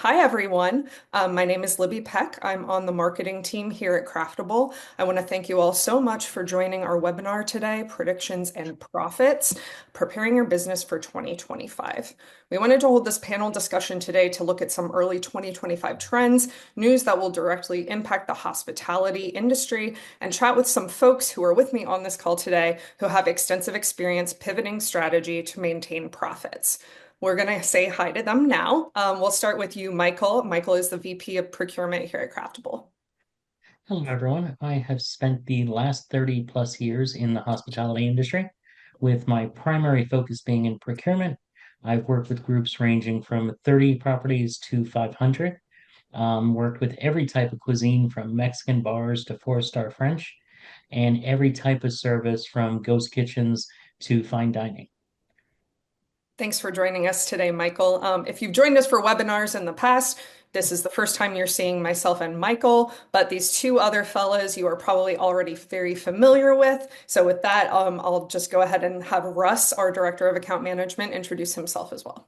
Hi, everyone. My name is Libby Peck. I'm on the marketing team here at Craftable. I want to thank you all so much for joining our webinar today, Predictions and Profits, Preparing Your Business for 2025. We wanted to hold this panel discussion today to look at some early 2025 trends, news that will directly impact the hospitality industry, and chat with some folks who are with me on this call today who have extensive experience pivoting strategy to maintain profits. We're going to say hi to them now. We'll start with you, Michael. Michael is the VP of Procurement here at Craftable. Hello, everyone. I have spent the last 30 plus years in the hospitality industry, with my primary focus being in procurement. I've worked with groups ranging from 30 properties to 500, worked with every type of cuisine from Mexican bars to four-star French, and every type of service from ghost kitchens to fine dining. Thanks for joining us today, Michael. If you've joined us for webinars in the past, this is the first time you're seeing myself and Michael, but these two other fellas you are probably already very familiar with. So with that, I'll just go ahead and have Russ, our Director of Account Management, introduce himself as well.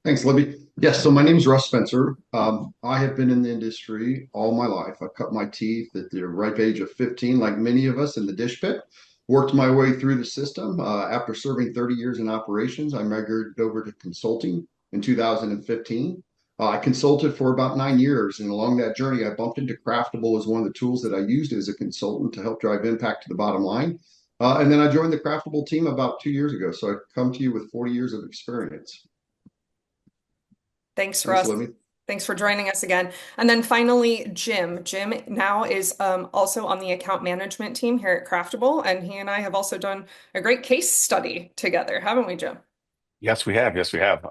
Thanks, Libby. Yes, so my name is Russ Spencer. I have been in the industry all my life. I cut my teeth at the ripe age of 15, like many of us in the dish pit. Worked my way through the system. After serving 30 years in operations, I migrated over to consulting in 2015. I consulted for about 9 years, and along that journey, I bumped into Craftable as one of the tools that I used as a consultant to help drive impact to the bottom line. And then I joined the Craftable team about 2 years ago. So I've come to you with 40 years of experience. Thanks, Thanks, Russ. Libby. Thanks for joining us again. And then finally, Jim. Jim now is also on the account management team here at Craftable, and he and I have also done a great case study together, haven't we, Jim? Yes, we have. Yes, we have.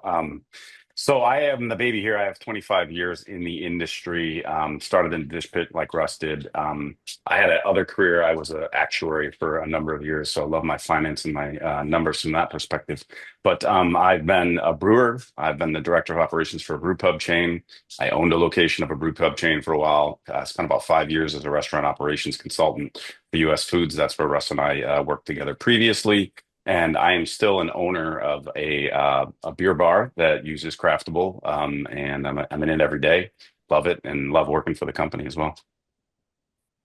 So I am the baby here. I have 25 years in the industry. Started in the dish pit like Russ did. I had another career. I was an actuary for a number of years, so I love my finance and my numbers from that perspective. But I've been a brewer. I've been the director of operations for a brew pub chain. I owned a location of a brew pub chain for a while. I spent about 5 years as a restaurant operations consultant for US Foods. That's where Russ and I worked together previously. And I am still an owner of a beer bar that uses Craftable, and I'm in it every day. Love it and love working for the company as well.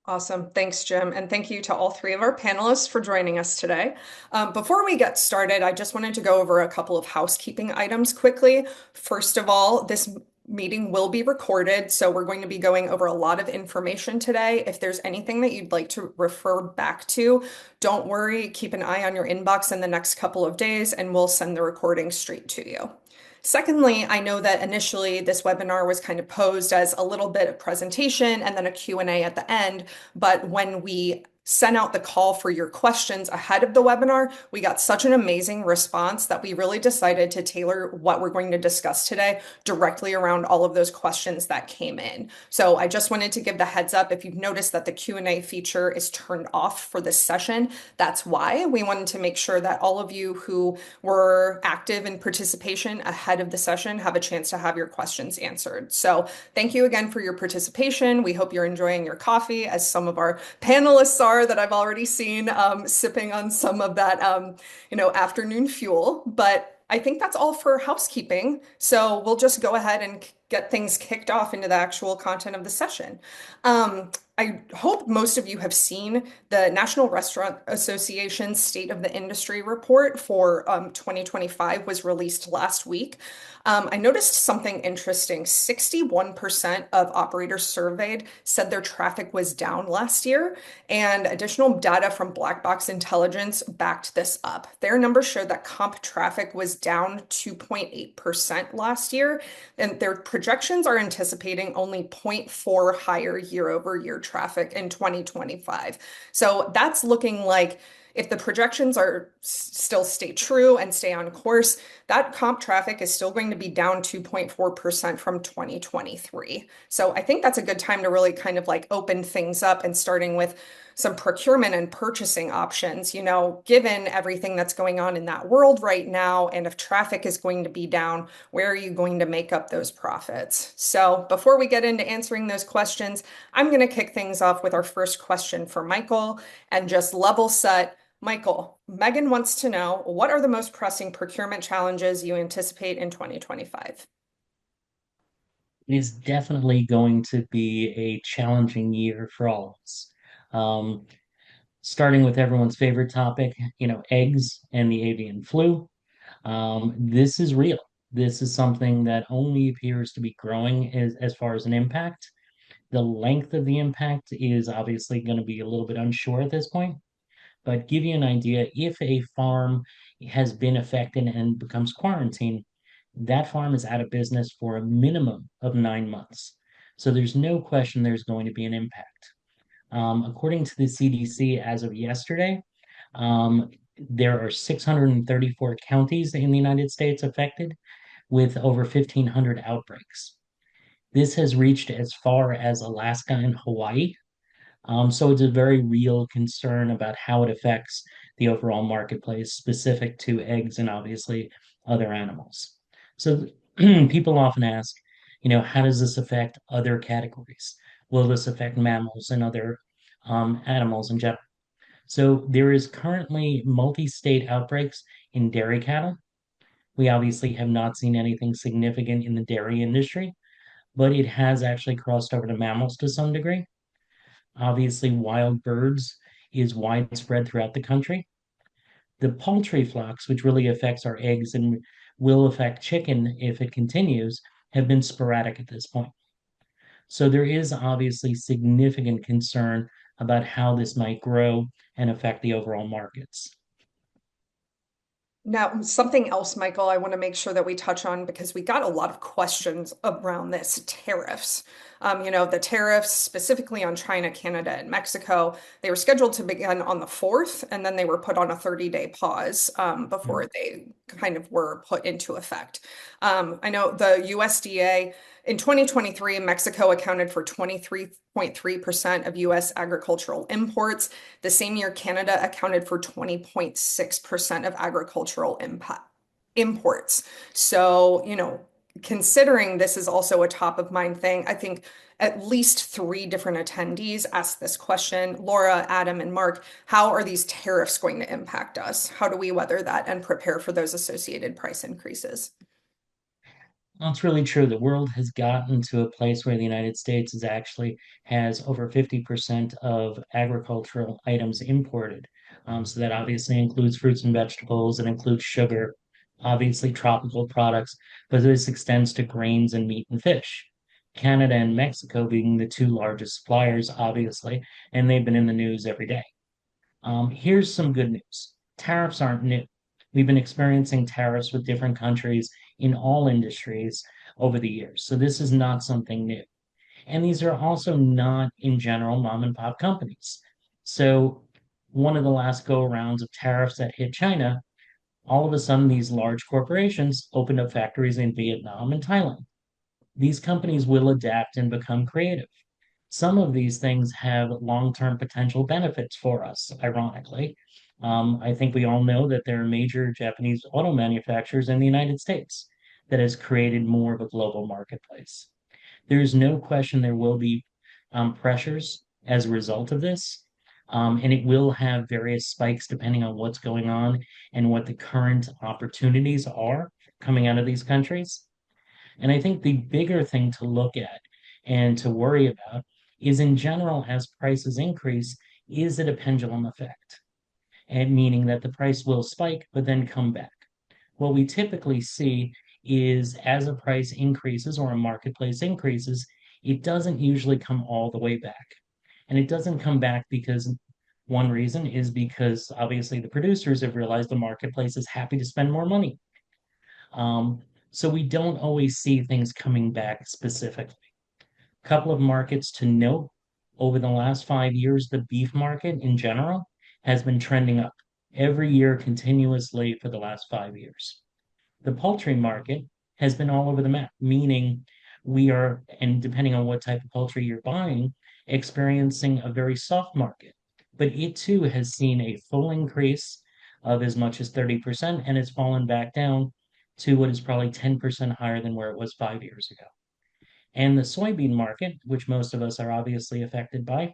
Awesome. Thanks, Jim. And thank you to all three of our panelists for joining us today. Before we get started, I just wanted to go over a couple of housekeeping items quickly. First of all, this meeting will be recorded, so we're going to be going over a lot of information today. If there's anything that you'd like to refer back to, don't worry, keep an eye on your inbox in the next couple of days, and we'll send the recording straight to you. Secondly, I know that initially this webinar was kind of posed as a little bit of presentation and then a Q&A at the end, but when we sent out the call for your questions ahead of the webinar, we got such an amazing response that we really decided to tailor what we're going to discuss today directly around all of those questions that came in. So I just wanted to give the heads up. If you've noticed that the Q&A feature is turned off for this session, that's why. We wanted to make sure that all of you who were active in participation ahead of the session have a chance to have your questions answered. So thank you again for your participation. We hope you're enjoying your coffee, as some of our panelists are that I've already seen sipping on some of that, afternoon fuel. But I think that's all for housekeeping. So we'll just go ahead and get things kicked off into the actual content of the session. I hope most of you have seen the National Restaurant Association's State of the Industry report for 2025 was released last week. I noticed something interesting. 61% of operators surveyed said their traffic was down last year, and additional data from Black Box Intelligence backed this up. Their numbers showed that comp traffic was down 2.8% last year, and their projections are anticipating only 0.4 higher year-over-year traffic in 2025. So that's looking like, if the projections are still stay true and stay on course, that comp traffic is still going to be down 2.4% from 2023. So I think that's a good time to really kind of like open things up, and starting with some procurement and purchasing options. Given everything that's going on in that world right now, and if traffic is going to be down, where are you going to make up those profits? So before we get into answering those questions, I'm going to kick things off with our first question for Michael and just level set. Michael, Megan wants to know, what are the most pressing procurement challenges you anticipate in 2025? it is definitely going to be a challenging year for all of us. Um, Starting with everyone's favorite topic, eggs and the avian flu. This is real. This is something that only appears to be growing as far as an impact. The length of the impact is obviously going to be a little bit unsure at this point, but give you an idea, if a farm has been affected and becomes quarantined, that farm is out of business for a minimum of 9 months. So there's no question there's going to be an impact. According to the CDC, as of yesterday, um, there are 634 counties in the United States affected with over 1,500 outbreaks. This has reached as far as Alaska and Hawaii. So it's a very real concern about how it affects the overall marketplace specific to eggs and obviously other animals. So people often ask, how does this affect other categories? Will this affect mammals and other animals in general? So there is currently multi-state outbreaks in dairy cattle. We obviously have not seen anything significant in the dairy industry, but it has actually crossed over to mammals to some degree. Obviously, wild birds is widespread throughout the country. The poultry flocks, which really affects our eggs and will affect chicken if it continues, have been sporadic at this point. So there is obviously significant concern about how this might grow and affect the overall markets. Now, something else, Michael, I want to make sure that we touch on because we got a lot of questions around this tariffs. The tariffs specifically on China, Canada, and Mexico, they were scheduled to begin on the 4th, and then they were put on a 30-day pause before they kind of were put into effect. I know the USDA in 2023, Mexico accounted for 23.3% of US agricultural imports. The same year, Canada accounted for 20.6% of agricultural imports. So, considering this is also a top of mind thing, I think at least 3 different attendees asked this question. Laura, Adam, and Mark, how are these tariffs going to impact us? How do we weather that and prepare for those associated price increases? Well, it's really true. The world has gotten to a place where the United States is actually has over 50% of agricultural items imported. So that obviously includes fruits and vegetables, and includes sugar, obviously tropical products, but this extends to grains and meat and fish. Canada and Mexico being the two largest suppliers, obviously, and they've been in the news every day. Here's some good news. Tariffs aren't new. We've been experiencing tariffs with different countries in all industries over the years. So this is not something new. And these are also not, in general, mom and pop companies. So one of the last go arounds of tariffs that hit China, all of a sudden these large corporations opened up factories in Vietnam and Thailand. These companies will adapt and become creative. Some of these things have long-term potential benefits for us, ironically. I think we all know that there are major Japanese auto manufacturers in the United States that has created more of a global marketplace. There is no question there will be pressures as a result of this, and it will have various spikes depending on what's going on and what the current opportunities are coming out of these countries. And I think the bigger thing to look at and to worry about is in general, as prices increase, is it a pendulum effect? And meaning that the price will spike, but then come back. What we typically see is as a price increases or a marketplace increases, it doesn't usually come all the way back. And it doesn't come back because one reason is because obviously the producers have realized the marketplace is happy to spend more money. Um, so we don't always see things coming back specifically. Couple of markets to note over the last 5 years, the beef market in general has been trending up every year continuously for the last 5 years. The poultry market has been all over the map, meaning we are, and depending on what type of poultry you're buying, experiencing a very soft market. But it too has seen a full increase of as much as 30%, and it's fallen back down to what is probably 10% higher than where it was 5 years ago. And the soybean market, which most of us are obviously affected by,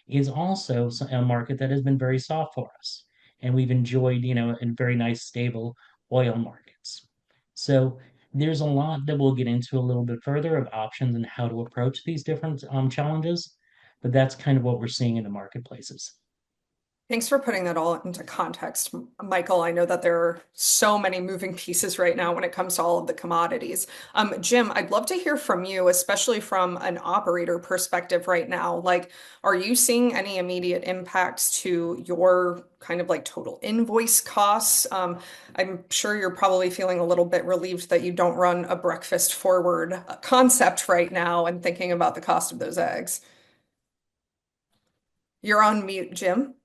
is also a market that has been very soft for us. And we've enjoyed, a very nice, stable oil markets. So There's a lot that we'll get into a little bit further of options and how to approach these different challenges, but that's kind of what we're seeing in the marketplaces. Thanks for putting that all into context, Michael. I know that there are so many moving pieces right now when it comes to all of the commodities. Jim, I'd love to hear from you, especially from an operator perspective right now. Like, are you seeing any immediate impacts to your kind of like total invoice costs? I'm sure you're probably feeling a little bit relieved that you don't run a breakfast forward concept right now and thinking about the cost of those eggs. You're on mute, Jim.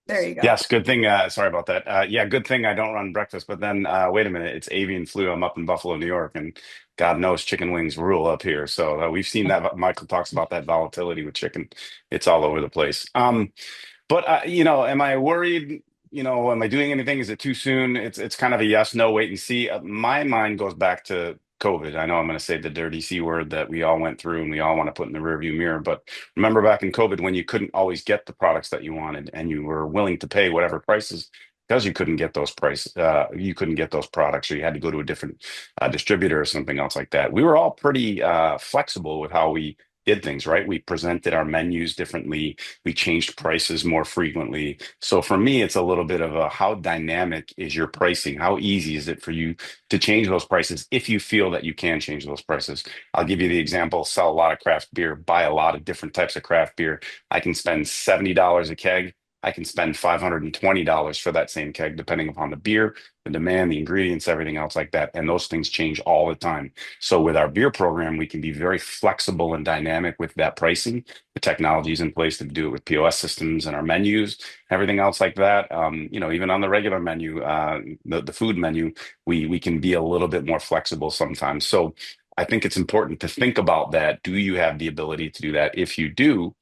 There you go. Yes, good thing. Sorry about that. Yeah, good thing I don't run breakfast. But then, wait a minute, it's avian flu. I'm up in Buffalo, New York, and God knows chicken wings rule up here. So we've seen that. Michael talks about that volatility with chicken. It's all over the place. But am I worried? Am I doing anything? Is it too soon? It's kind of a yes, no, wait and see. My mind goes back to COVID. I know I'm going to say the dirty C word that we all went through and we all want to put in the rearview mirror. But remember back in COVID when you couldn't always get the products that you wanted and you were willing to pay whatever prices because you couldn't get those prices, you couldn't get those products, or you had to go to a different distributor or something else like that. We were all pretty flexible with how we did things, right? We presented our menus differently. We changed prices more frequently. So for me, it's a little bit of a how dynamic is your pricing? How easy is it for you to change those prices if you feel that you can change those prices? I'll give you the example, sell a lot of craft beer, buy a lot of different types of craft beer. I can spend $70 a keg. I can spend $520 for that same keg, depending upon the beer, the demand, the ingredients, everything else like that. And those things change all the time. So with our beer program, we can be very flexible and dynamic with that pricing. The technology is in place to do it with POS systems and our menus, everything else like that. Even on the regular menu, the food menu, we can be a little bit more flexible sometimes. So I think it's important to think about that. Do you have the ability to do that? If you do,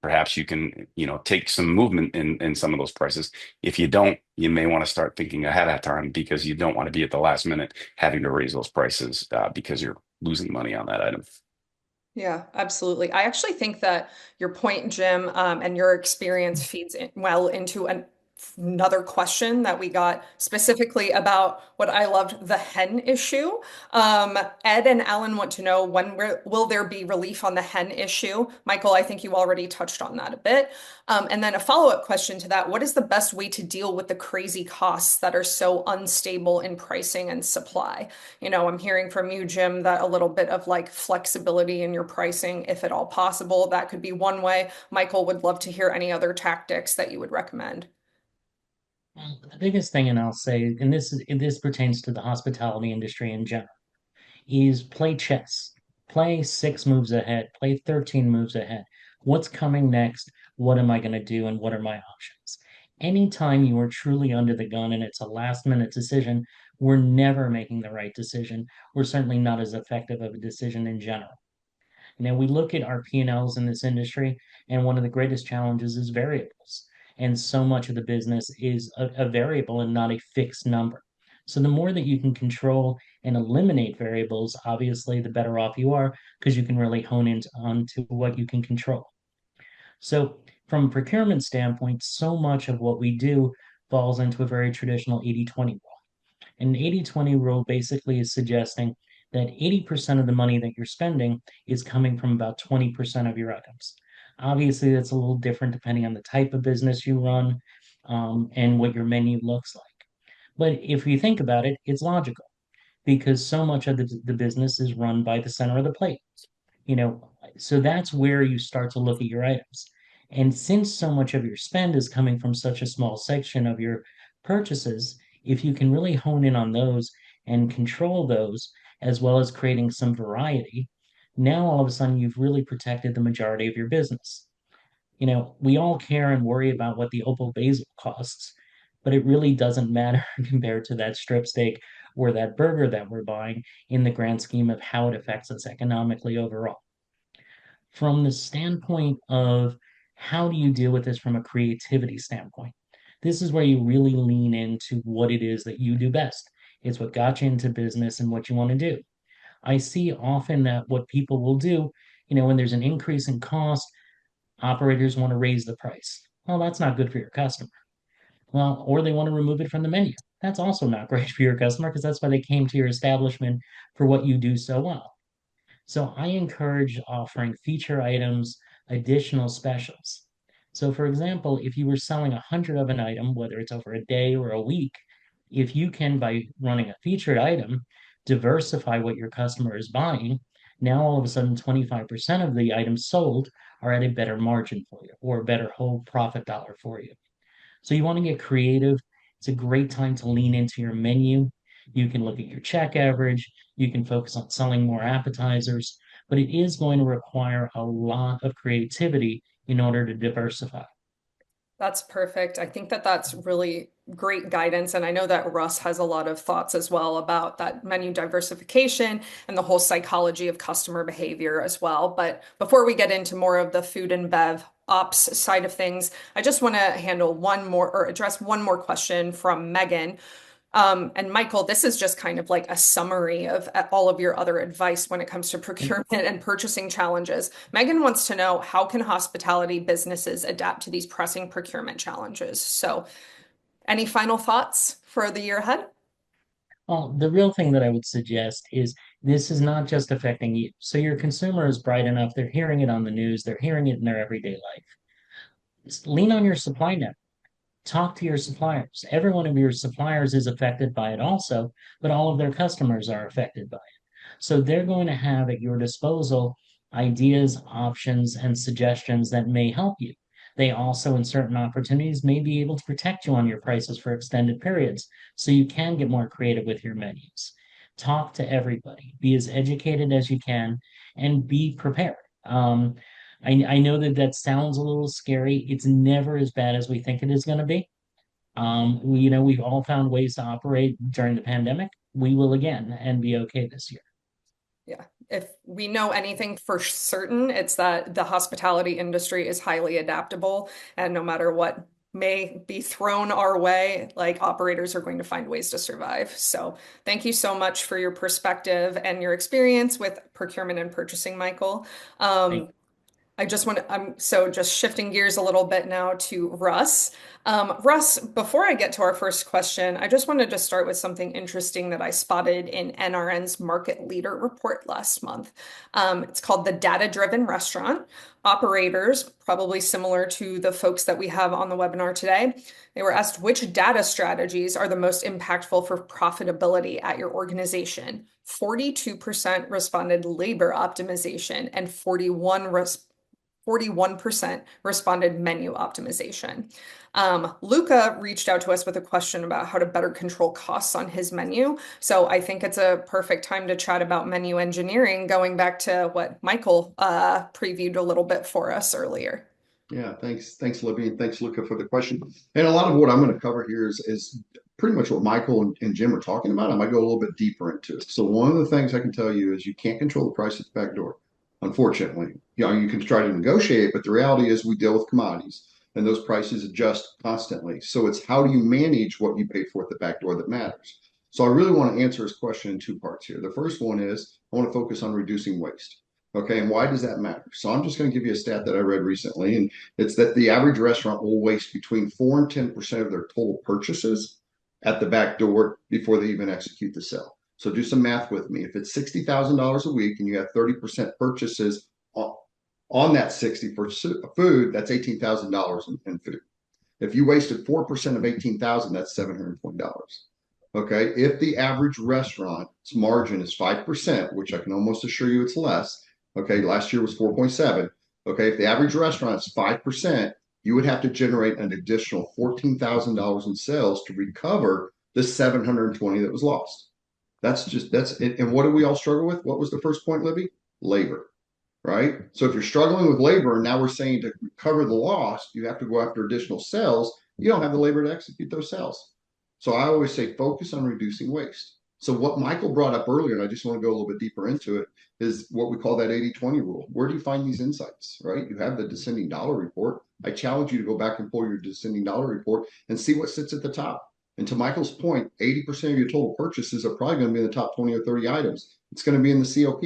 perhaps you can, take some movement in some of those prices. If you don't, you may want to start thinking ahead of time because you don't want to be at the last minute having to raise those prices because you're losing money on that item. Yeah, absolutely. I actually think that your point, Jim, and your experience feeds well into another question that we got specifically about what I loved, the hen issue. Ed and Alan want to know when will there be relief on the hen issue? Michael, I think you already touched on that a bit. And then a follow-up question to that, what is the best way to deal with the crazy costs that are so unstable in pricing and supply? I'm hearing from you, Jim, that a little bit of like flexibility in your pricing, if at all possible, that could be one way. Michael would love to hear any other tactics that you would recommend. Well, the biggest thing, and I'll say, and this pertains to the hospitality industry in general, is play chess. Play 6 moves ahead, play 13 moves ahead. What's coming next? What am I going to do? And what are my options? Anytime you are truly under the gun and it's a last minute decision, we're never making the right decision. We're certainly not as effective of a decision in general. We look at our P&Ls in this industry, and one of the greatest challenges is variables. And so much of the business is a variable and not a fixed number. So the more that you can control and eliminate variables, obviously, the better off you are because you can really hone in onto what you can control. So from a procurement standpoint, so much of what we do falls into a very traditional 80/20 rule. An 80/20 rule basically is suggesting that 80% of the money that you're spending is coming from about 20% of your items. Obviously, that's a little different depending on the type of business you run, and what your menu looks like. But if you think about it, it's logical because so much of the business is run by the center of the plate. You know, so that's where you start to look at your items. And since so much of your spend is coming from such a small section of your purchases, if you can really hone in on those and control those, as well as creating some variety, now all of a sudden you've really protected the majority of your business. We all care and worry about what the opal basil costs, but it really doesn't matter compared to that strip steak or that burger that we're buying in the grand scheme of how it affects us economically overall. From the standpoint of how do you deal with this from a creativity standpoint, this is where you really lean into what it is that you do best. It's what got you into business and what you want to do. I see often that what people will do, when there's an increase in cost, operators want to raise the price. Well, that's not good for your customer. Well, or they want to remove it from the menu. that's also not great for your customer because that's why they came to your establishment for what you do so well. So I encourage offering feature items, additional specials. So for example, if you were selling 100 of an item, whether it's over a day or a week, if you can, by running a featured item, diversify what your customer is buying, now all of a sudden 25% of the items sold are at a better margin for you or a better whole profit dollar for you. So you want to get creative. It's a great time to lean into your menu. You can look at your check average. You can focus on selling more appetizers, but it is going to require a lot of creativity in order to diversify. That's perfect. I think that that's really great guidance. And I know that Russ has a lot of thoughts as well about that menu diversification and the whole psychology of customer behavior as well. But before we get into more of the food and bev ops side of things, I just want to handle one more or address one more question from Megan. And Michael, this is just kind of like a summary of all of your other advice when it comes to procurement and purchasing challenges. Megan wants to know, how can hospitality businesses adapt to these pressing procurement challenges? So, any final thoughts for the year ahead? Well, the real thing that I would suggest is this is not just affecting you. So your consumer is bright enough, they're hearing it on the news, they're hearing it in their everyday life. Just lean on your supply network. Talk to your suppliers. Every one of your suppliers is affected by it also, but all of their customers are affected by it. So they're going to have at your disposal ideas, options, and suggestions that may help you. They also, in certain opportunities, may be able to protect you on your prices for extended periods so you can get more creative with your menus. Talk to everybody, be as educated as you can, and be prepared. I know that that sounds a little scary. It's never as bad as we think it is going to be. We've all found ways to operate during the pandemic. We will again and be okay this year. Yeah, if we know anything for certain, it's that the hospitality industry is highly adaptable, and no matter what may be thrown our way, like operators are going to find ways to survive. So, thank you so much for your perspective and your experience with procurement and purchasing, Michael. Thank Um, I just want to, I'm so just shifting gears a little bit now to Russ. Russ, before I get to our first question, I just wanted to start with something interesting that I spotted in NRN's Market Leader report last month. It's called the Data-Driven Restaurant. Operators, probably similar to the folks that we have on the webinar today, they were asked which data strategies are the most impactful for profitability at your organization. 42% responded labor optimization and 41% responded menu optimization. Luca reached out to us with a question about how to better control costs on his menu. So I think it's a perfect time to chat about menu engineering, going back to what Michael previewed a little bit for us earlier. Yeah, thanks, Libby, and thanks, Luca, for the question. And a lot of what I'm going to cover here is pretty much what Michael and Jim are talking about. I might go a little bit deeper into it. So one of the things I can tell you is you can't control the price at the back door, unfortunately. You can try to negotiate, but the reality is we deal with commodities and those prices adjust constantly. So it's how do you manage what you pay for at the back door that matters. So I really want to answer his question in two parts here. The first one is I want to focus on reducing waste. Okay, and why does that matter? So I'm just going to give you a stat that I read recently, and it's that the average restaurant will waste between 4 and 10% of their total purchases at the back door before they even execute the sale. So do some math with me. If it's $60,000 a week and you have 30% purchases on that 60 for food, that's $18,000 in food. If you wasted 4% of 18,000, that's $720. Okay, if the average restaurant's margin is 5%, which I can almost assure you it's less. Okay, last year was 4.7. Okay, if the average restaurant is 5%, you would have to generate an additional $14,000 in sales to recover the 720 that was lost. That's it. And what do we all struggle with? What was the first point, Libby? Labor, right? So if you're struggling with labor, and now we're saying to recover the loss, you have to go after additional sales. You don't have the labor to execute those sales. So I always say focus on reducing waste. So what Michael brought up earlier, and I just want to go a little bit deeper into it, is what we call that 80-20 rule. Where do you find these insights, right? You have the descending dollar report. I challenge you to go back and pull your descending dollar report and see what sits at the top. And to Michael's point, 80% of your total purchases are probably going to be in the top 20 or 30 items. It's going to be in the COP.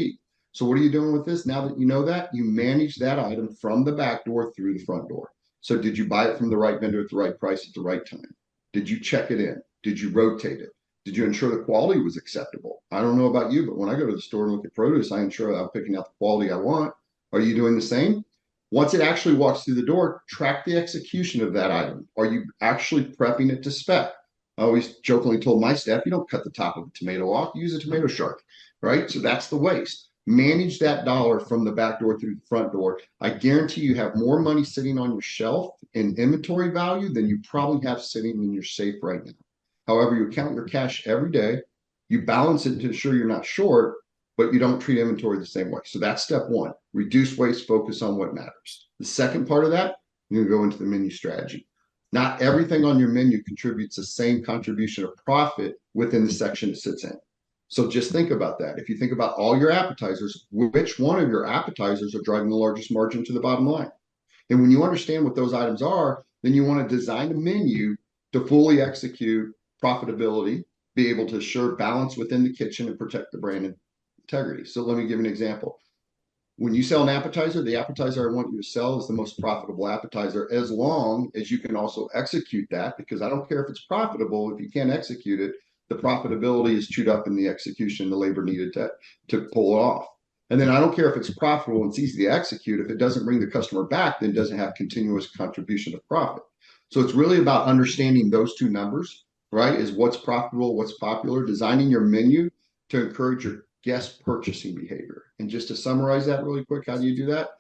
So what are you doing with this? Now that you know that, you manage that item from the back door through the front door. So did you buy it from the right vendor at the right price at the right time? Did you check it in? Did you rotate it? Did you ensure the quality was acceptable? I don't know about you, but when I go to the store and look at produce, I ensure I'm picking out the quality I want. Are you doing the same? Once it actually walks through the door, track the execution of that item. Are you actually prepping it to spec? I always jokingly told my staff, you don't cut the top of a tomato off, use a tomato shark, right? So that's the waste. Manage that dollar from the back door through the front door. I guarantee you have more money sitting on your shelf in inventory value than you probably have sitting in your safe right now. However, you count your cash every day, you balance it to ensure you're not short, but you don't treat inventory the same way. So that's step one. Reduce waste, focus on what matters. The second part of that, you're going to go into the menu strategy. Not everything on your menu contributes the same contribution of profit within the section it sits in. So just think about that. If you think about all your appetizers, which one of your appetizers are driving the largest margin to the bottom line? And when you understand what those items are, then you want to design a menu to fully execute profitability, be able to assure balance within the kitchen and protect the brand integrity. So let me give you an example. When you sell an appetizer, the appetizer I want you to sell is the most profitable appetizer, as long as you can also execute that, because I don't care if it's profitable, if you can't execute it, the profitability is chewed up in the execution, the labor needed to pull it off. And then I don't care if it's profitable and it's easy to execute. If it doesn't bring the customer back, then it doesn't have continuous contribution of profit. So it's really about understanding those two numbers, right? Is what's profitable, what's popular, designing your menu to encourage your guest purchasing behavior. And just to summarize that really quick, how do you do that?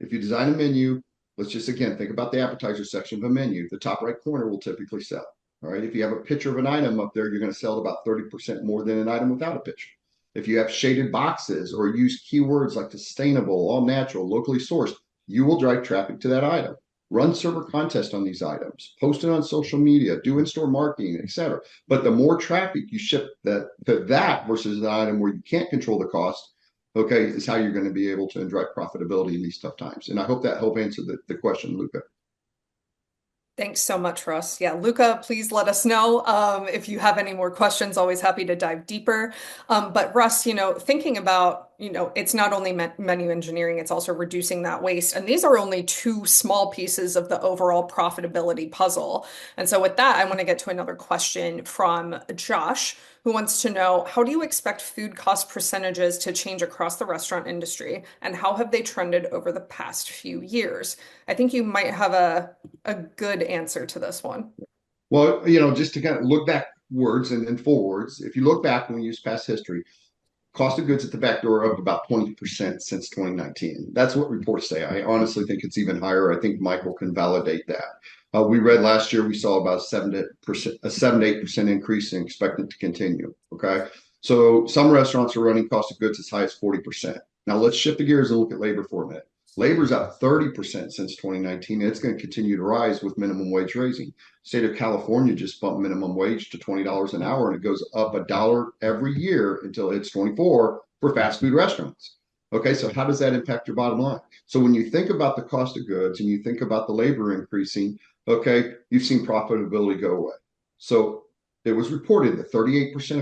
If you design a menu, let's just again think about the appetizer section of a menu. The top right corner will typically sell. All right. If you have a picture of an item up there, you're going to sell about 30% more than an item without a picture. If you have shaded boxes or use keywords like sustainable, all natural, locally sourced, you will drive traffic to that item. Run server contests on these items, post it on social media, do in-store marketing, etc. But the more traffic you ship to that versus an item where you can't control the cost, okay, is how you're going to be able to drive profitability in these tough times. And I hope that helped answer the question, Luca. Thanks so much, Russ. Yeah, Luca, please let us know if you have any more questions. Always happy to dive deeper. But Russ, thinking about, it's not only menu engineering, it's also reducing that waste. And these are only two small pieces of the overall profitability puzzle. And so with that, I want to get to another question from Josh, who wants to know, how do you expect food cost percentages to change across the restaurant industry, and how have they trended over the past few years? I think you might have a good answer to this one. Well, just to kind of look backwards and then forwards, if you look back and we use past history, cost of goods at the back door up about 20% since 2019. That's what reports say. I honestly think it's even higher. I think Michael can validate that. We read last year, we saw about a 7 to 8% increase and expect it to continue. Okay. So some restaurants are running cost of goods as high as 40%. Now let's shift the gears and look at labor for a minute. Labor's up 30% since 2019. And it's going to continue to rise with minimum wage raising. State of California just bumped minimum wage to $20 an hour, and it goes up $1 every year until it's 24 for fast food restaurants. Okay, so how does that impact your bottom line? So when you think about the cost of goods and you think about the labor increasing, okay, you've seen profitability go away. So it was reported that 38%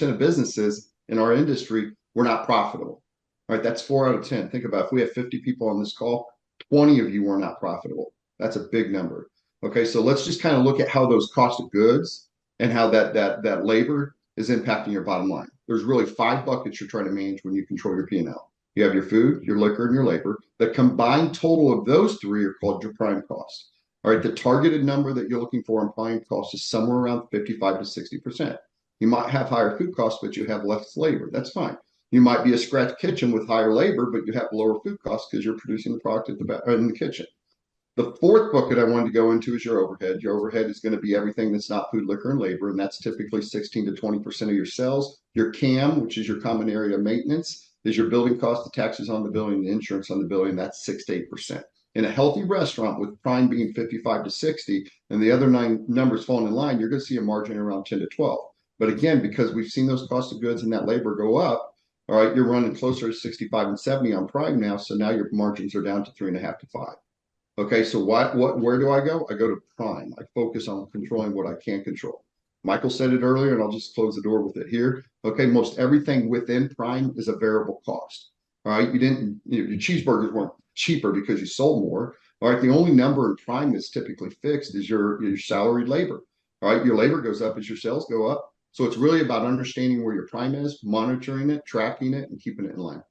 of businesses in our industry were not profitable. All right, that's 4 out of 10. Think about if we have 50 people on this call, 20 of you were not profitable. That's a big number. Okay, so let's just kind of look at how those cost of goods and how that labor is impacting your bottom line. There's really 5 buckets you're trying to manage when you control your P&L. You have your food, your liquor, and your labor. The combined total of those 3 are called your prime costs. All right, the targeted number that you're looking for in prime costs is somewhere around 55 to 60%. You might have higher food costs, but you have less labor. That's fine. You might be a scratch kitchen with higher labor, but you have lower food costs because you're producing the product in the kitchen. The 4th bucket I wanted to go into is your overhead. Your overhead is going to be everything that's not food, liquor, and labor, and that's typically 16 to 20% of your sales. Your CAM, which is your common area maintenance, is your building cost, the taxes on the building, the insurance on the building. That's 6 to 8%. In a healthy restaurant with prime being 55 to 60 and the other 9 numbers falling in line, you're going to see a margin around 10 to 12. But again, because we've seen those costs of goods and that labor go up, all right, you're running closer to 65 and 70 on prime now. So now your margins are down to 3.5 to 5. Okay, so where do I go? I go to prime. I focus on controlling what I can control. Michael said it earlier, and I'll just close the door with it here. Okay, most everything within prime is a variable cost. All right, your cheeseburgers weren't cheaper because you sold more. All right, the only number in prime that's typically fixed is your salaried labor. All right, your labor goes up as your sales go up. So it's really about understanding where your prime is, monitoring it, tracking it, and keeping it in line.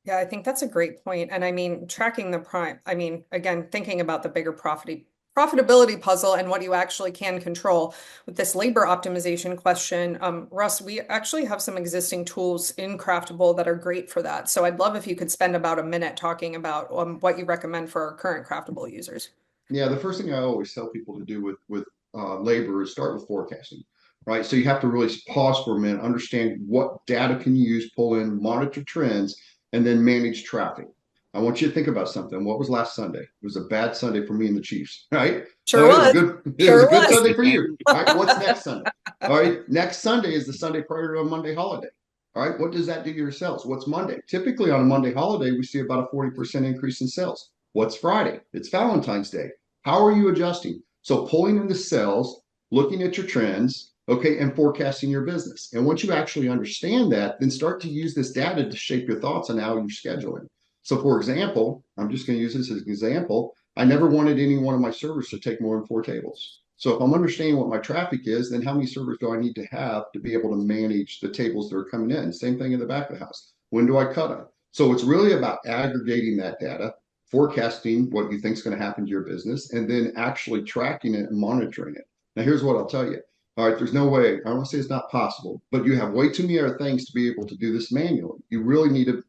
Yeah, I think that's a great point. And I mean, tracking the prime, I mean, again, thinking about the bigger profitability puzzle and what you actually can control with this labor optimization question. Russ, we actually have some existing tools in Craftable that are great for that. So I'd love if you could spend about a minute talking about what you recommend for our current Craftable users. Yeah, the first thing I always tell people to do with labor is start with forecasting, right? So you have to really pause for a minute, understand what data can you use, pull in, monitor trends, and then manage traffic. I want you to think about something. What was last Sunday? It was a bad Sunday for me and the Chiefs, right? Sure But it was a was. good, it was Sure a good was. Sunday for you. All right, what's next Sunday? All right, next Sunday is the Sunday prior to a Monday holiday. All right, what does that do to your sales? What's Monday? Typically on a Monday holiday, we see about a 40% increase in sales. What's Friday? It's Valentine's Day. How are you adjusting? So pulling in the sales, looking at your trends, okay, and forecasting your business. And once you actually understand that, then start to use this data to shape your thoughts on how you're scheduling. So for example, I'm just going to use this as an example. I never wanted any one of my servers to take more than 4 tables. So if I'm understanding what my traffic is, then how many servers do I need to have to be able to manage the tables that are coming in? Same thing in the back of the house. When do I cut them? So it's really about aggregating that data, forecasting what you think is going to happen to your business, and then actually tracking it and monitoring it. Now, here's what I'll tell you. All right, there's no way, I don't want to say it's not possible, but you have way too many other things to be able to do this manually. You really need to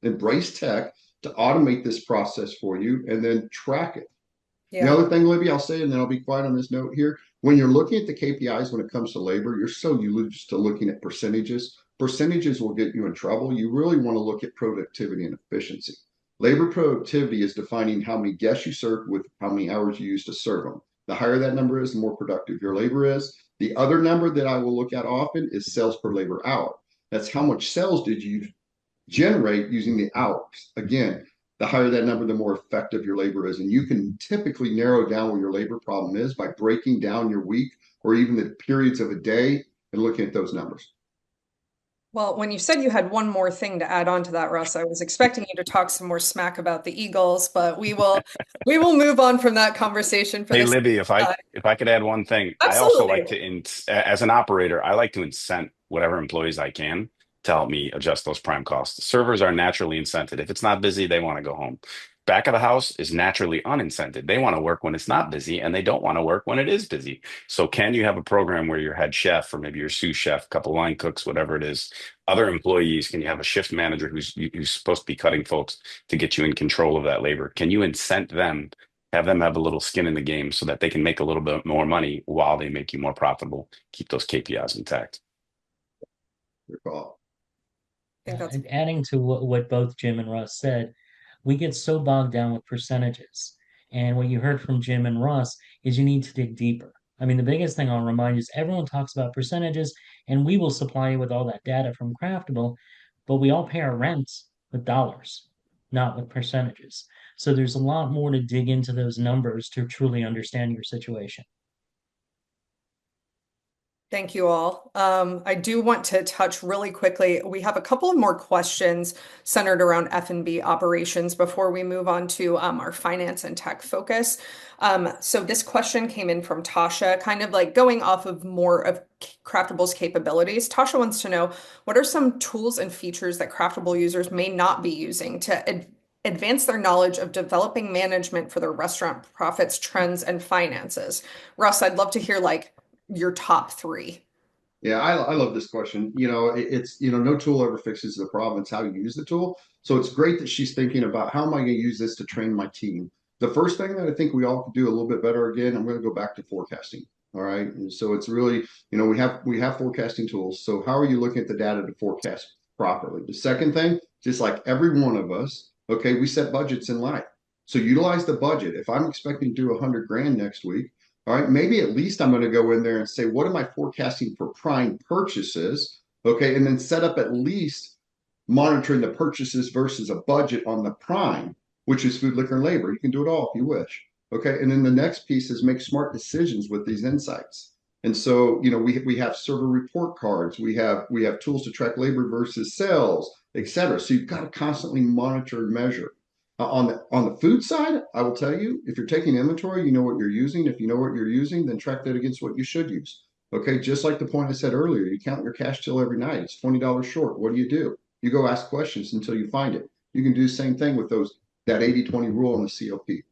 embrace tech to automate this process for you and then track it. The Yeah. other thing, Libby, I'll say, and then I'll be quiet on this note here. When you're looking at the KPIs when it comes to labor, you're so used to looking at percentages. Percentages will get you in trouble. You really want to look at productivity and efficiency. Labor productivity is defining how many guests you serve with how many hours you use to serve them. The higher that number is, the more productive your labor is. The other number that I will look at often is sales per labor hour. That's how much sales did you generate using the hours. Again, the higher that number, the more effective your labor is. And you can typically narrow down where your labor problem is by breaking down your week or even the periods of a day and looking at those numbers. Well, when you said you had one more thing to add on to that, Russ, I was expecting you to talk some more smack about the Eagles, but we will move on from that conversation for Hey this. Libby, Uh, if I could add one thing, I also like absolutely. to as an operator, I like to incent whatever employees I can to help me adjust those prime costs. Servers are naturally incented. If it's not busy, they want to go home. Back of the house is naturally unincented. They want to work when it's not busy and they don't want to work when it is busy. So can you have a program where your head chef or maybe your sous chef, couple line cooks, whatever it is, other employees, can you have a shift manager who's supposed to be cutting folks to get you in control of that labor? Can you incent them, have them have a little skin in the game so that they can make a little bit more money while they make you more profitable, keep those KPIs intact? Your call. I think that's And adding to what both Jim and Russ said, we get so bogged down with percentages. And what you heard from Jim and Russ is you need to dig deeper. I mean, the biggest thing I'll remind you is everyone talks about percentages, and we will supply you with all that data from Craftable, but we all pay our rents with dollars, not with percentages. So there's a lot more to dig into those numbers to truly understand your situation. Thank you all. I do want to touch really quickly. We have a couple of more questions centered around F&B operations before we move on to our finance and tech focus. So this question came in from Tasha, kind of like going off of more of Craftable's capabilities. Tasha wants to know, what are some tools and features that Craftable users may not be using to advance their knowledge of developing management for their restaurant profits, trends, and finances? Russ, I'd love to hear like your top three. Yeah, I love this question. It's no tool ever fixes the problem. It's how you use the tool. So it's great that she's thinking about how am I going to use this to train my team. The first thing that I think we all could do a little bit better again, I'm going to go back to forecasting. All right. And so it's really, we have forecasting tools. So how are you looking at the data to forecast properly? The second thing, just like every one of us, okay, we set budgets in life. So utilize the budget. If I'm expecting to do 100 grand next week, all right, maybe at least I'm going to go in there and say, what am I forecasting for prime purchases? Okay, and then set up at least monitoring the purchases versus a budget on the prime, which is food, liquor, and labor. You can do it all if you wish. Okay, and then the next piece is make smart decisions with these insights. And so, we have server report cards, we have tools to track labor versus sales, et cetera. So you've got to constantly monitor and measure. On the food side, I will tell you, if you're taking inventory, you know what you're using. If you know what you're using, then track that against what you should use. Okay, just like the point I said earlier, you count your cash till every night. It's $20 short. What do? You go ask questions until you find it. You can do the same thing with that 80/20 rule on the COP.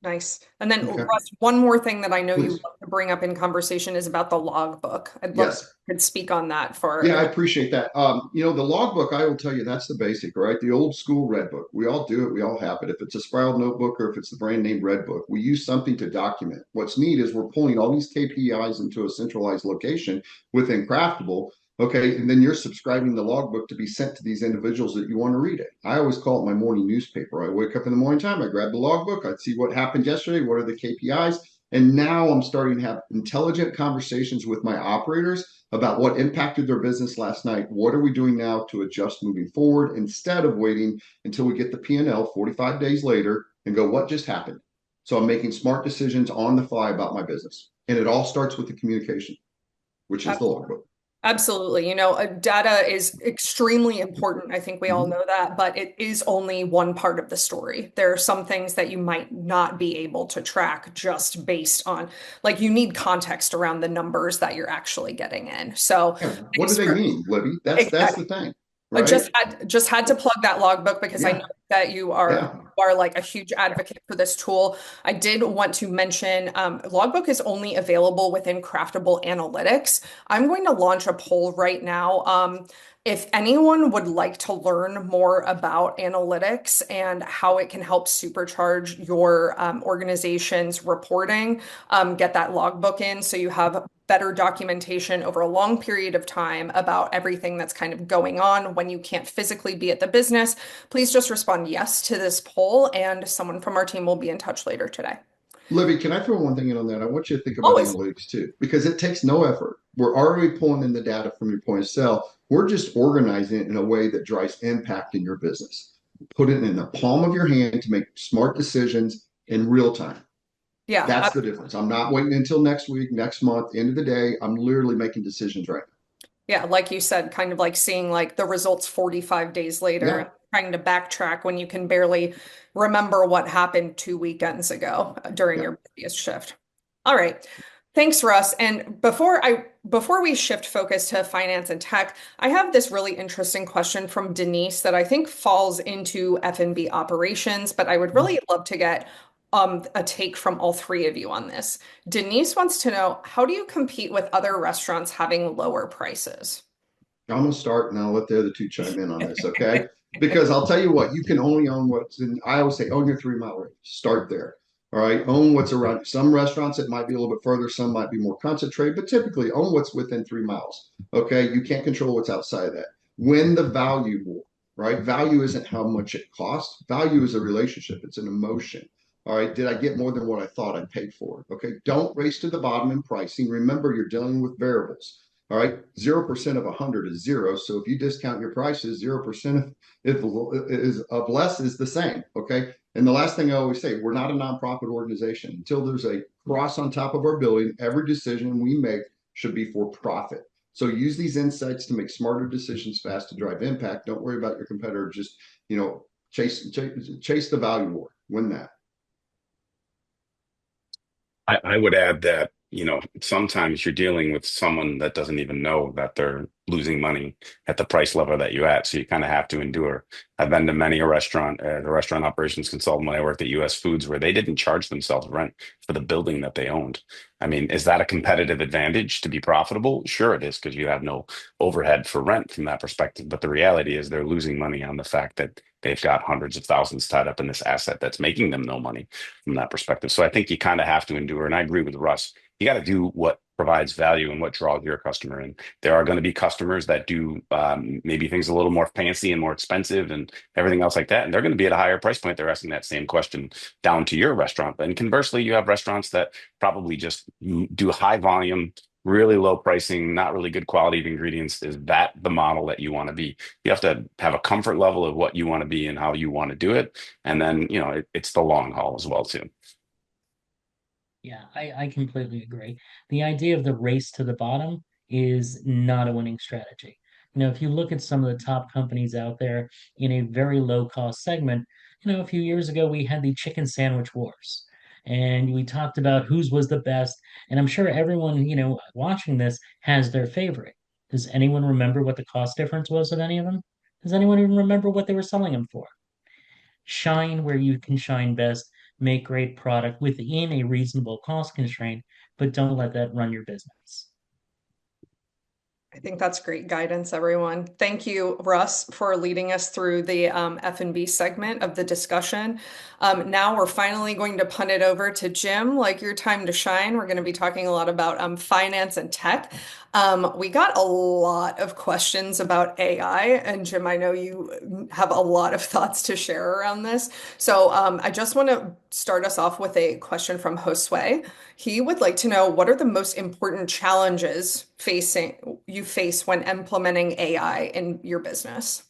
Nice. And then, Okay, Russ, one more thing that I know you please. love to bring up in conversation is about the logbook. I'd love if Yes. you could speak on that for Yeah, I appreciate that. The logbook, I will tell you, that's the basic, right? The old school red book. We all do it. We all have it. If it's a spiral notebook or if it's the brand name red book, we use something to document. What's neat is we're pulling all these KPIs into a centralized location within Craftable. Okay, and then you're subscribing the logbook to be sent to these individuals that you want to read it. I always call it my morning newspaper. I wake up in the morning time, I grab the logbook, I see what happened yesterday, what are the KPIs, and now I'm starting to have intelligent conversations with my operators about what impacted their business last night. What are we doing now to adjust moving forward instead of waiting until we get the P&L 45 days later and go, what just happened? So I'm making smart decisions on the fly about my business. And it all starts with the communication, which is the logbook. Absolutely. Data is extremely important. I think we all Mhm. know that, but it is only one part of the story. There are some things that you might not be able to track just based on, like, you need context around the numbers that you're actually getting in. So Yeah. What do thanks they for mean, Libby? That's exactly. the thing, I right? just had to plug that logbook because I know Yeah. that you Yeah. are like a huge advocate for this tool. I did want to mention logbook is only available within Craftable Analytics. I'm going to launch a poll right now. If anyone would like to learn more about analytics and how it can help supercharge your organization's reporting, get that logbook in so you have better documentation over a long period of time about everything that's kind of going on when you can't physically be at the business, please just respond yes to this poll, and someone from our team will be in touch later today. Libby, can I throw one thing in on that? I want you to think about Always. analytics too, because it takes no effort. We're already pulling in the data from your point of sale. We're just organizing it in a way that drives impact in your business. Put it in the palm of your hand to make smart decisions in real time. Yeah, That's the difference. I'm not waiting until next week, next month, end of the day. I'm literally making decisions right yeah, like you said, kind of like seeing like the results 45 days later now. and trying to backtrack when you can barely remember what happened 2 weekends ago during Yeah. your previous shift. All right. Thanks, Russ. And before we shift focus to finance and tech, I have this really interesting question from Denise that I think falls into F&B operations, but I would Yeah. really love to get a take from all three of you on this. Denise wants to know, how do you compete with other restaurants having lower prices? I'm going to start and I'll let the other two chime in on this, okay? Because I'll tell you what, you can only own what's in, I always say, own your 3 mile radius. Start there. All right. Own what's around you. Some restaurants, it might be a little bit further, some might be more concentrated, but typically own what's within 3 miles. Okay. You can't control what's outside of that. Win the value war, right? Value isn't how much it costs, value is a relationship, it's an emotion. All right. Did I get more than what I thought I paid for? Okay. Don't race to the bottom in pricing. Remember, you're dealing with variables. All right, 0% of 100 is zero. So if you discount your prices, 0% of less is the same. Okay. And the last thing I always say, we're not a nonprofit organization. Until there's a cross on top of our building, every decision we make should be for profit. So use these insights to make smarter decisions fast to drive impact. Don't worry about your competitor. Just, chase the value war, win that. I would add that, sometimes you're dealing with someone that doesn't even know that they're losing money at the price level that you're at. So you kind of have to endure. I've been to many a restaurant, the restaurant operations consultant when I worked at US Foods, where they didn't charge themselves rent for the building that they owned. I mean, is that a competitive advantage to be profitable? Sure, it is, because you have no overhead for rent from that perspective. But the reality is they're losing money on the fact that they've got hundreds of thousands tied up in this asset that's making them no money from that perspective. So I think you kind of have to endure. And I agree with Russ. You got to do what provides value and what draws your customer in. There are going to be customers that do maybe things a little more fancy and more expensive and everything else like that. And they're going to be at a higher price point. They're asking that same question down to your restaurant. And conversely, you have restaurants that probably just do high volume, really low pricing, not really good quality of ingredients. Is that the model that you want to be? You have to have a comfort level of what you want to be and how you want to do it. And then, it's the long haul as well, too. Yeah, I completely agree. The idea of the race to the bottom is not a winning strategy. If you look at some of the top companies out there in a very low cost segment, a few years ago we had the chicken sandwich wars, and we talked about whose was the best. And I'm sure everyone, watching this has their favorite. Does anyone remember what the cost difference was of any of them? Does anyone even remember what they were selling them for? Shine where you can shine best, make great product within a reasonable cost constraint, but don't let that run your business. I think that's great guidance, everyone. Thank you, Russ, for leading us through the F&B segment of the discussion. Now we're finally going to punt it over to Jim, like your time to shine. We're going to be talking a lot about finance and tech. We got a lot of questions about AI, and Jim, I know you have a lot of thoughts to share around this. So I just want to start us off with a question from Josue. He would like to know, what are the most important challenges you face when implementing AI in your business?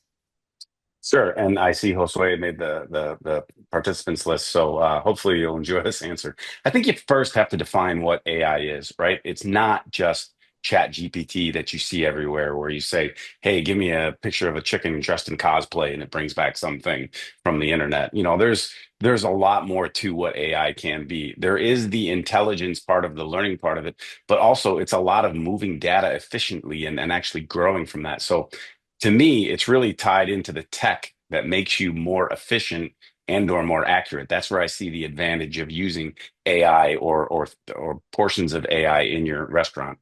Sure. And I see Josue made the participants list. So hopefully you'll enjoy this answer. I think you first have to define what AI is, right? It's not just Chat GPT that you see everywhere where you say, hey, give me a picture of a chicken dressed in cosplay and it brings back something from the internet. There's a lot more to what AI can be. There is the intelligence part of the learning part of it, but also it's a lot of moving data efficiently and actually growing from that. So to me, it's really tied into the tech that makes you more efficient and or more accurate. That's where I see the advantage of using AI or portions of AI in your restaurant.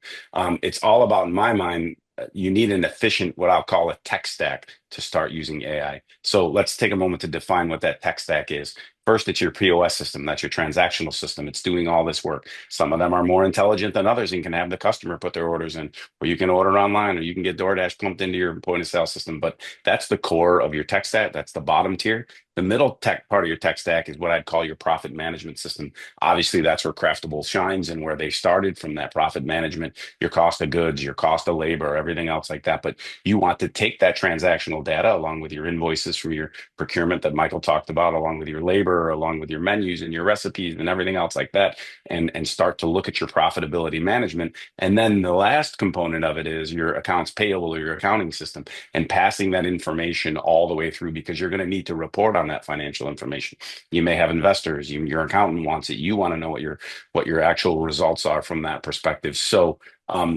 It's all about, in my mind, you need an efficient, what I'll call a tech stack to start using AI. So let's take a moment to define what that tech stack is. First, it's your POS system. That's your transactional system. It's doing all this work. Some of them are more intelligent than others and can have the customer put their orders in, or you can order online, or you can get DoorDash pumped into your point of sale system. But that's the core of your tech stack. That's the bottom tier. The middle tech part of your tech stack is what I'd call your profit management system. Obviously, that's where Craftable shines and where they started from, that profit management, your cost of goods, your cost of labor, everything else like that. But you want to take that transactional data along with your invoices from your procurement that Michael talked about, along with your labor, along with your menus and your recipes and everything else like that, and start to look at your profitability management. And then the last component of it is your accounts payable or your accounting system, and passing that information all the way through, because you're going to need to report on that financial information. You may have investors, your accountant wants it. You want to know what your actual results are from that perspective. So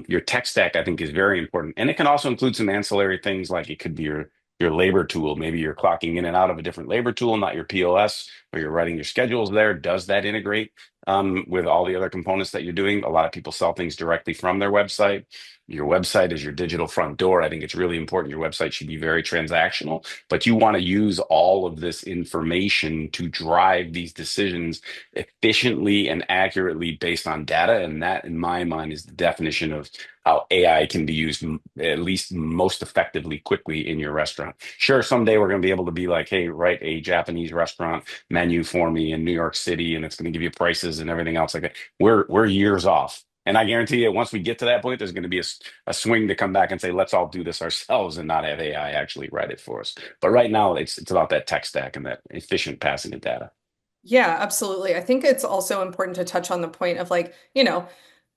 your tech stack, I think, is very important. And it can also include some ancillary things, like it could be your labor tool. Maybe you're clocking in and out of a different labor tool, not your POS, or you're writing your schedules there. Does that integrate with all the other components that you're doing? A lot of people sell things directly from their website. Your website is your digital front door. I think it's really important. Your website should be very transactional, but you want to use all of this information to drive these decisions efficiently and accurately based on data. And that, in my mind, is the definition of how AI can be used at least most effectively, quickly in your restaurant. Sure, someday we're going to be able to be like, hey, write a Japanese restaurant menu for me in New York City, and it's going to give you prices and everything else like that. We're years off. And I guarantee you, once we get to that point, there's going to be a swing to come back and say, let's all do this ourselves and not have AI actually write it for us. But right now, it's about that tech stack and that efficient passing of data. Yeah, absolutely. I think it's also important to touch on the point of, like,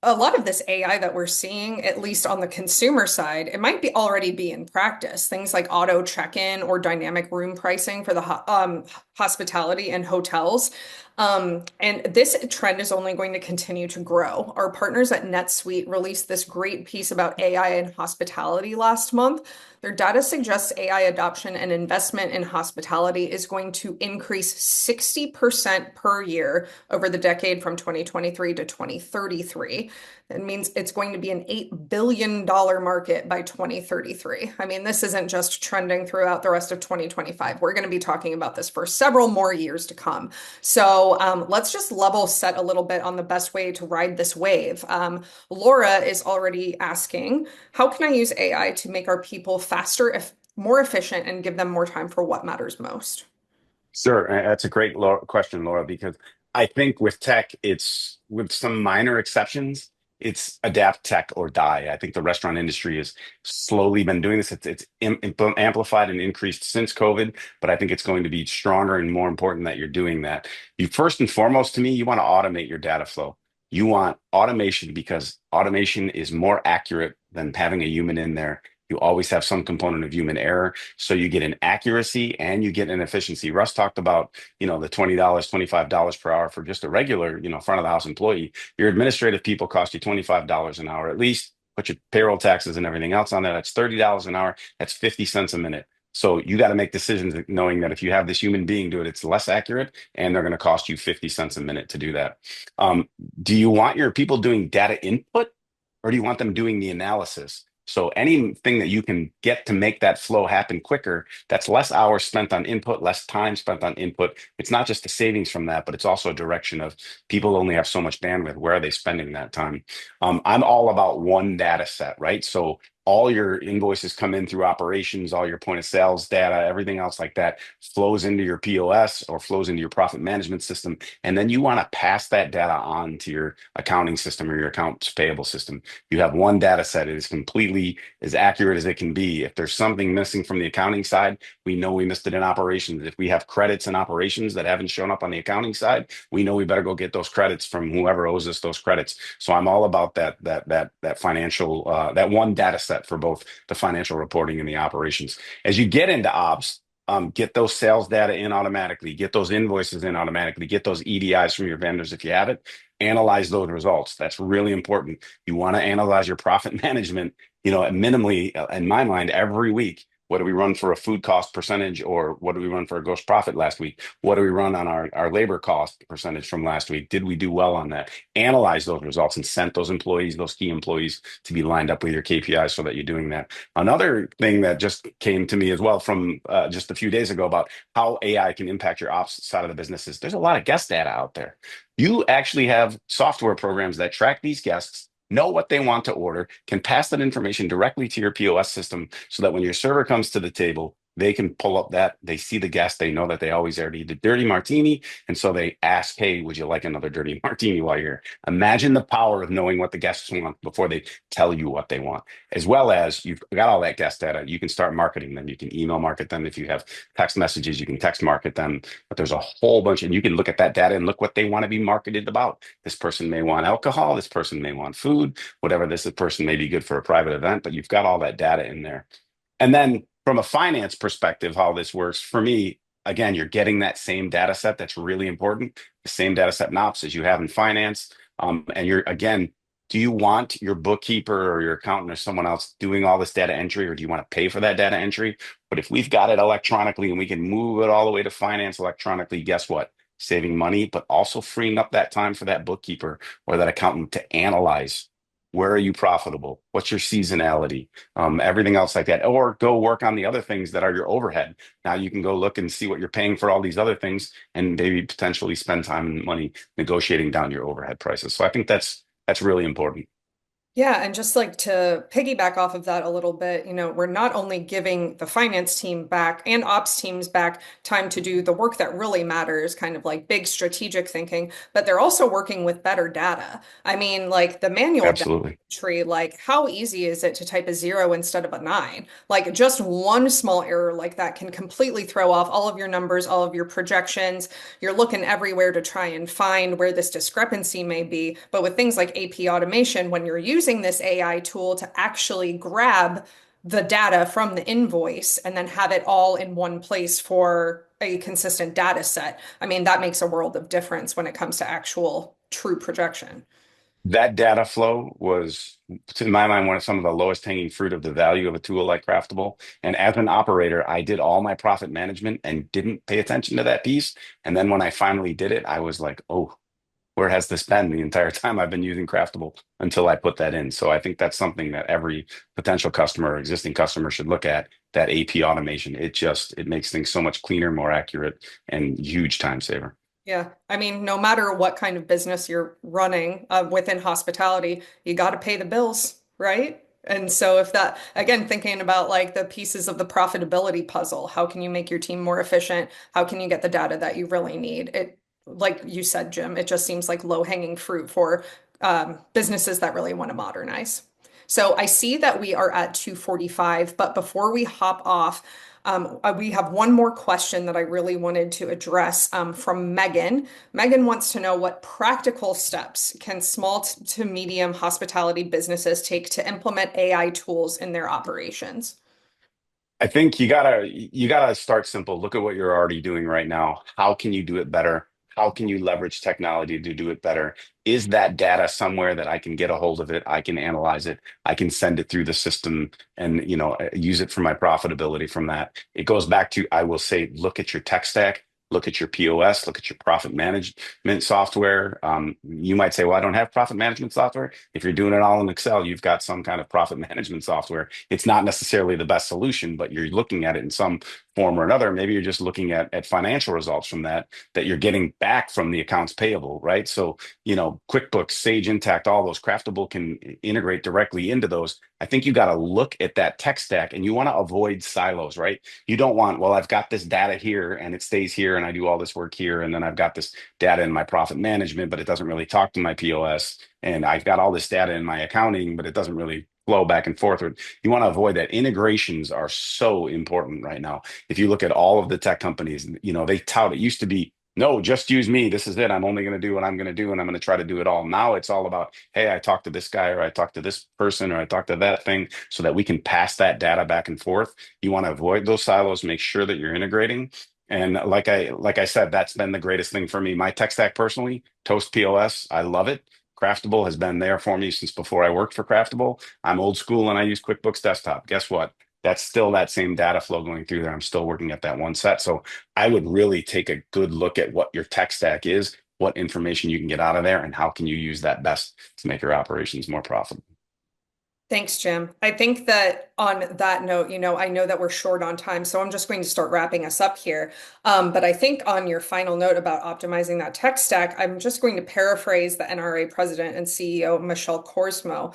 a lot of this AI that we're seeing, at least on the consumer side, it might be already be in practice. Things like auto check-in or dynamic room pricing for the hospitality and hotels. And this trend is only going to continue to grow. Our partners at NetSuite released this great piece about AI and hospitality last month. Their data suggests AI adoption and investment in hospitality is going to increase 60% per year over the decade from 2023 to 2033. That means it's going to be an $8 billion market by 2033. I mean, this isn't just trending throughout the rest of 2025. We're going to be talking about this for several more years to come. So let's just level set a little bit on the best way to ride this wave. Laura is already asking, how can I use AI to make our people faster, more efficient, and give them more time for what matters most? Sure. That's a great question, Laura, because I think with tech, it's, with some minor exceptions, it's adapt tech or die. I think the restaurant industry has slowly been doing this. It's amplified and increased since COVID, but I think it's going to be stronger and more important that you're doing that. You, first and foremost, to me, you want to automate your data flow. You want automation because automation is more accurate than having a human in there. You always have some component of human error. So you get an accuracy and you get an efficiency. Russ talked about, the $20, $25 per hour for just a regular, front of the house employee. Your administrative people cost you $25 an hour at least. Put your payroll taxes and everything else on there. That's $30 an hour. That's 50 cents a minute. So you got to make decisions knowing that if you have this human being do it, it's less accurate and they're going to cost you 50 cents a minute to do that. Um, do you want your people doing data input or do you want them doing the analysis? So anything that you can get to make that flow happen quicker, that's less hours spent on input, less time spent on input. It's not just a savings from that, but it's also a direction of people only have so much bandwidth. Where are they spending that time? I'm all about one data set, right? So all your invoices come in through operations, all your point of sales data, everything else like that flows into your POS or flows into your profit management system. And then you want to pass that data on to your accounting system or your accounts payable system. You have one data set. It is completely as accurate as it can be. If there's something missing from the accounting side, we know we missed it in operations. If we have credits in operations that haven't shown up on the accounting side, we know we better go get those credits from whoever owes us those credits. So I'm all about that financial that one data set for both the financial reporting and the operations. As you get into ops, get those sales data in automatically, get those invoices in automatically, get those EDIs from your vendors if you have it, analyze those results. That's really important. You want to analyze your profit management, minimally, in my mind, every week. What do we run for a food cost percentage, or what do we run for a gross profit last week? What do we run on our labor cost percentage from last week? Did we do well on that? Analyze those results and send those employees, those key employees, to be lined up with your KPIs so that you're doing that. Another thing that just came to me as well from just a few days ago about how AI can impact your ops side of the business is there's a lot of guest data out there. You actually have software programs that track these guests, know what they want to order, can pass that information directly to your POS system so that when your server comes to the table, they can pull up that, they see the guest, they know that they always already did dirty martini. And so they ask, hey, would you like another dirty martini while you're here? Imagine the power of knowing what the guests want before they tell you what they want. As well as you've got all that guest data, you can start marketing them. You can email market them. If you have text messages, you can text market them. But there's a whole bunch, and you can look at that data and look what they want to be marketed about. This person may want alcohol. This person may want food, whatever. This person may be good for a private event, but you've got all that data in there. And then from a finance perspective, how this works for me, again, you're getting that same data set. That's really important. The same data set in ops as you have in finance. And do you want your bookkeeper or your accountant or someone else doing all this data entry, or do you want to pay for that data entry? But if we've got it electronically and we can move it all the way to finance electronically, guess what? Saving money, but also freeing up that time for that bookkeeper or that accountant to analyze. Where are you profitable? What's your seasonality? Everything else like that. Or go work on the other things that are your overhead. Now you can go look and see what you're paying for all these other things and maybe potentially spend time and money negotiating down your overhead prices. So I think that's really important. Yeah, and just like to piggyback off of that a little bit, we're not only giving the finance team back and ops teams back time to do the work that really matters, kind of like big strategic thinking, but they're also working with better data. I mean, like the manual data Absolutely. entry, like how easy is it to type a zero instead of a nine? Like just one small error like that can completely throw off all of your numbers, all of your projections. You're looking everywhere to try and find where this discrepancy may be. But with things like AP automation, when you're using this AI tool to actually grab the data from the invoice and then have it all in one place for a consistent data set. I mean, that makes a world of difference when it comes to actual true projection. That data flow was, to my mind, one of some of the lowest hanging fruit of the value of a tool like Craftable. And as an operator, I did all my profit management and didn't pay attention to that piece. And then when I finally did it, I was like, oh, where has this been the entire time I've been using Craftable until I put that in? So I think that's something that every potential customer or existing customer should look at, that AP automation. It makes things so much cleaner, more accurate, and huge time saver. Yeah. I mean, no matter what kind of business you're running within hospitality, you got to pay the bills, right? And so if that, again, thinking about like the pieces of the profitability puzzle, how can you make your team more efficient? How can you get the data that you really need? Like you said, Jim, it just seems like low-hanging fruit for businesses that really want to modernize. So I see that we are at 2:45, but before we hop off, We have one more question that I really wanted to address from Megan. Megan wants to know what practical steps can small to medium hospitality businesses take to implement AI tools in their operations? I think you gotta start simple. Look at what you're already doing right now. How can you do it better? How can you leverage technology to do it better? Is that data somewhere that I can get a hold of it? I can analyze it. I can send it through the system and use it for my profitability from that. It goes back to, I will say, look at your tech stack, look at your POS, look at your profit management software. You might say, well, I don't have profit management software. If you're doing it all in Excel, you've got some kind of profit management software. It's not necessarily the best solution, but you're looking at it in some form or another. Maybe you're just looking at financial results from that you're getting back from the accounts payable, right? So, QuickBooks, Sage Intacct, all those Craftable can integrate directly into those. I think you got to look at that tech stack and you want to avoid silos, right? You don't want, well, I've got this data here and it stays here and I do all this work here. And then I've got this data in my profit management, but it doesn't really talk to my POS. And I've got all this data in my accounting, but it doesn't really flow back and forth. You want to avoid that. Integrations are so important right now. If you look at all of the tech companies, they tout, it used to be, no, just use me. This is it. I'm only going to do what I'm going to do, and I'm going to try to do it all. Now it's all about, hey, I talked to this guy, or I talked to this person, or I talked to that thing, so that we can pass that data back and forth. You want to avoid those silos, make sure that you're integrating. And like I said, that's been the greatest thing for me. My tech stack personally, Toast POS, I love it. Craftable has been there for me since before I worked for Craftable. I'm old school and I use QuickBooks Desktop. Guess what? That's still that same data flow going through there. I'm still working at that one set. So I would really take a good look at what your tech stack is, what information you can get out of there, and how can you use that best to make your operations more profitable. Thanks, Jim. I think that on that note, I know that we're short on time, so I'm just going to start wrapping us up here. But I think on your final note about optimizing that tech stack, I'm just going to paraphrase the NRA president and CEO, Michelle Korsmo.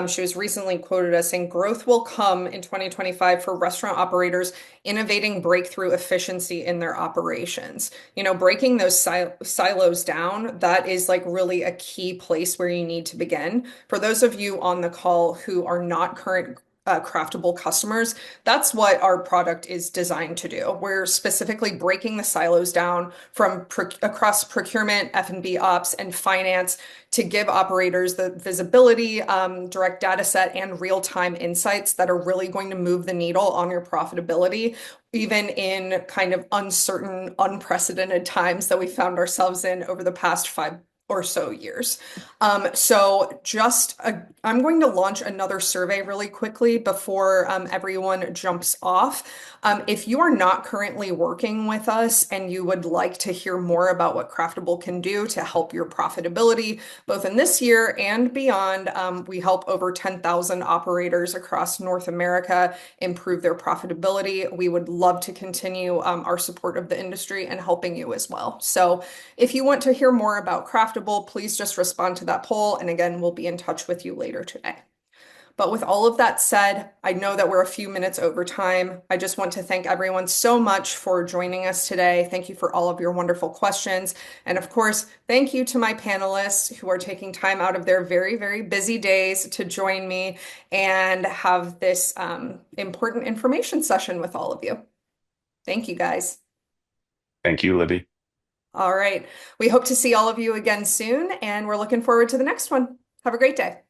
She was recently quoted as saying, growth will come in 2025 for restaurant operators innovating breakthrough efficiency in their operations. Breaking those silos down, that is like really a key place where you need to begin. For those of you on the call who are not current Craftable customers, that's what our product is designed to do. We're specifically breaking the silos down from across procurement, F&B ops, and finance to give operators the visibility, direct data set, and real-time insights that are really going to move the needle on your profitability, even in kind of uncertain, unprecedented times that we found ourselves in over the past 5 or so years. I'm going to launch another survey really quickly before everyone jumps off. If you are not currently working with us and you would like to hear more about what Craftable can do to help your profitability, both in this year and beyond, we help over 10,000 operators across North America improve their profitability. We would love to continue our support of the industry and helping you as well. So if you want to hear more about Craftable, please just respond to that poll. And again, we'll be in touch with you later today. But with all of that said, I know that we're a few minutes over time. I just want to thank everyone so much for joining us today. Thank you for all of your wonderful questions. And of course, thank you to my panelists who are taking time out of their very, very busy days to join me and have this important information session with all of you. Thank you, guys. Thank you, Libby. All right. We hope to see all of you again soon, and we're looking forward to the next one. Have a great day.